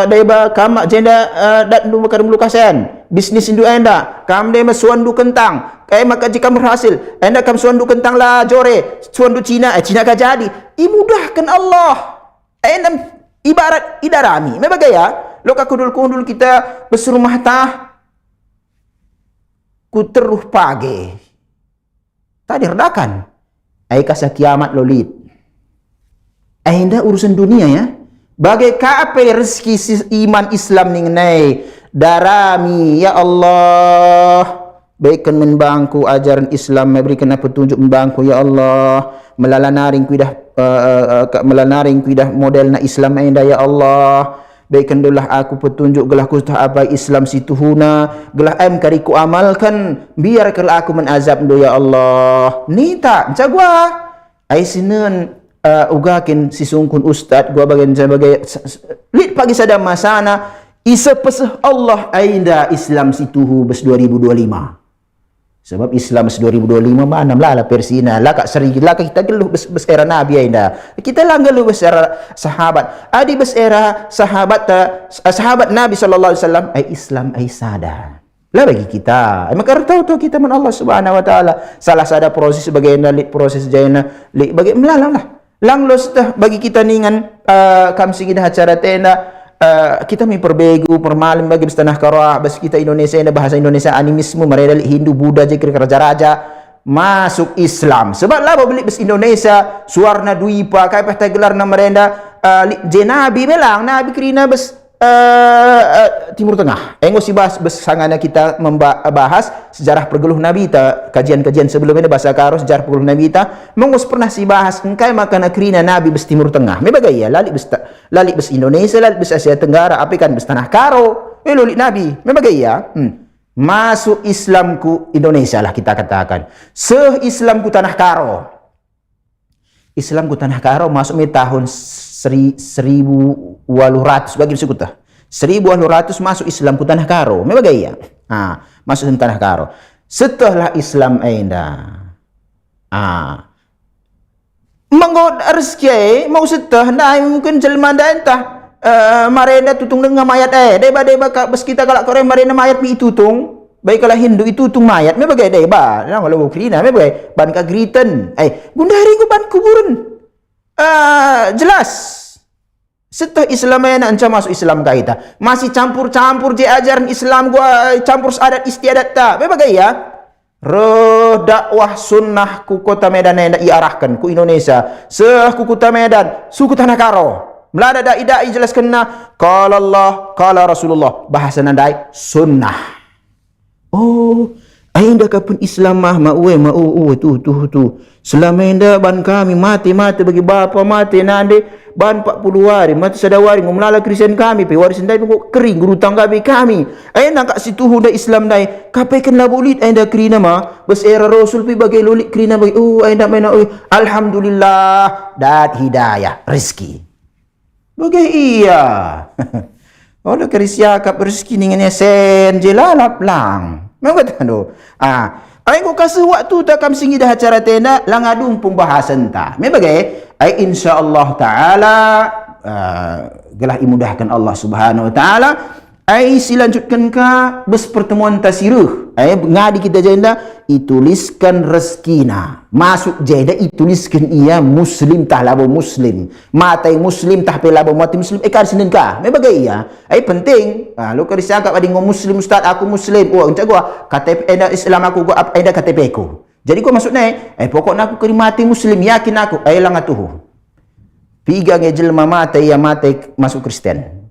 daiba kam jenda dat ndu makar mulu kasen bisnis indu enda kam de masuandu kentang maka jika berhasil enda kam suandu kentang la jore suandu Cina Cina ka jadi imudahkan Allah enda ibarat idarami me bagaya lo ka kundul kita berumah tah ku teruh pagi tadi redakan kasa kiamat lolit enda urusan dunia ya. Bagai kape rezeki iman Islam ning nai darami ya Allah baikkan membangku ajaran Islam berikan petunjuk membangku ya Allah melanaring kuidah model na Islam enda ya Allah baikkan dolah aku petunjuk gelah ku apa Islam situhuna gelah kariku amalkan biar kalau aku menazab do ya Allah nita jagwa sinen ugakin sisungkun ustad gua bagian sebagai lit pagi sada masana isa pesah Allah ainda Islam situhu bes 2025 sebab Islam bes 2025 mana lah persina lah kak seri lah kita geluh bes era nabi ainda kita lah geluh bes era sahabat adi bes era sahabat Nabi sallallahu alaihi wasallam Islam sada lah bagi kita maka tahu kita men Allah Subhanahu wa taala salah sada proses sebagai lit proses jayana lit bagi melalang lah langlos dah bagi kita ningan kam sigi dah acara tenda kita mi perbegu permalim bagi tanah karoah bas kita Indonesia dah bahasa Indonesia animisme mereka Hindu Buddha je raja-raja masuk Islam sebab lah beli bas Indonesia suarna duipa kai pesta gelar na merenda je nabi melang nabi krina bas Timur Tengah. Si bahas besangana kita membahas sejarah pergeluh Nabi ta kajian-kajian sebelumnya bahasa karo sejarah pergeluh Nabi ta mengus pernah si bahas engkai makan akrina Nabi bes Timur Tengah. Me bagaya lali bes Indonesia lali bes Asia Tenggara api kan bes tanah karo. Loli Nabi. Me bagaya. Masuk Islamku Indonesia lah kita katakan. Se-Islamku tanah karo. Islamku tanah karo masuk tahun 1800 bagi sekuta 1800 masuk Islam ku tanah karo me bagaya masuk tanah karo setelah Islam ainda mangod rezeki mau setah na mungkin jelma entah marenda tutung dengan mayat deba bes kita galak koreng marenda mayat mi tutung baik kalau Hindu itu tutung mayat me bagaya deba nah kalau krina me bagaya ban ka griten gundari ku ban kuburan jelas setelah Islam yang ancam masuk Islam kita masih campur-campur je ajaran Islam gua campur adat istiadat ta bebagai ya dakwah sunnah ku kota Medan yang diarahkan ku Indonesia ku kota Medan suku tanah karo melada dai jelaskan na qala Allah qala Rasulullah bahasa nandai sunnah ainda kapun Islam tu selama inda ban kami mati bagi bapa mati nande ban 40 hari mati sadawari ngumlala Kristen kami pe waris ndai ko kering guru tangga kami ainda kak situ hunda Islam dai kapekan labulit ainda krina ma bes era Rasul pi bagai lulit krina bagi ainda mena alhamdulillah dat hidayah rezeki bagai iya olah kerisia kap rezeki ningan sen jelalap lang mengata do ko kasih waktu tak kam singi dah acara tenda langadung pembahasan ta me bagai insyaallah taala gelah imudahkan Allah Subhanahu wa taala Ai silanjutkan ka bes pertemuan tasiruh. Ai ngadi kita jenda ituliskan rezekina. Masuk jenda ituliskan ia muslim tah labo muslim. Matai muslim tah pe labo mati muslim. Kar sinin ka. Me bagai ia. Ai penting. Lo kari sangka adi ngom muslim ustaz aku muslim. Oh encak gua KTP eda Islam aku gua eda KTP ku. Jadi gua masuk naik. Pokoknya aku kari mati muslim yakin aku. Ai lang atuh. Piga ngejelma mate ya mate masuk Kristen.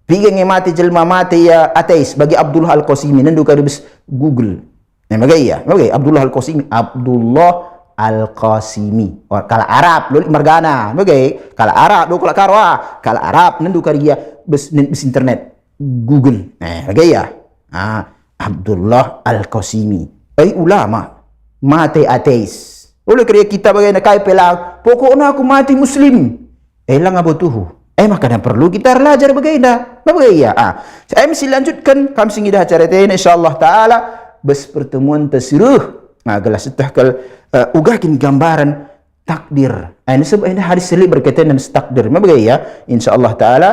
Piga nge mati jelma mati ya ateis bagi Abdullah Al-Qasimi nandu karibis Google. Bagai ya, bagai Abdullah Al-Qasimi, Abdullah Al-Qasimi. Kala Arab lo margana, bagai kala Arab lo kala karwa, kala Arab nandu kariya bes internet Google. Bagai ya. Abdullah Al-Qasimi. Ulama mati ateis. Oleh kariya kita bagai na kai pelang, pokoknya aku mati muslim. Lang abotuhu. Maka dan perlu kita belajar bagaimana. Bagaimana? Saya mesti lanjutkan. Kami singgih acara ini insyaAllah ta'ala. Bes pertemuan tersiruh. Gelas setahkal ugakin gambaran takdir. Ini sebab ini hari selip berkaitan dengan takdir. Bagaimana? InsyaAllah ta'ala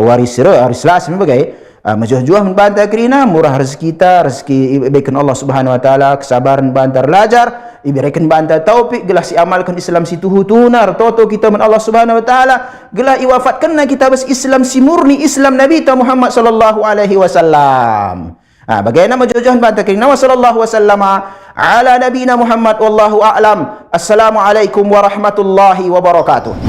waris sirah, hari selasa. Bagaimana? Majuh-juah membantah kerina murah rezeki kita, rezeki berikan Allah Subhanahu wa taala, kesabaran bantar belajar, iberikan bantar taufik, gelas amalkan Islam si tuhu tunar, toto kita men Allah Subhanahu wa taala, gelah iwafatkan kita bas Islam si murni Islam Nabi ta Muhammad sallallahu alaihi wasallam. Bagaimana majuh-juah membantah kerina wa sallallahu wasallama ala nabiyina Muhammad wallahu a'lam. Assalamualaikum warahmatullahi wabarakatuh.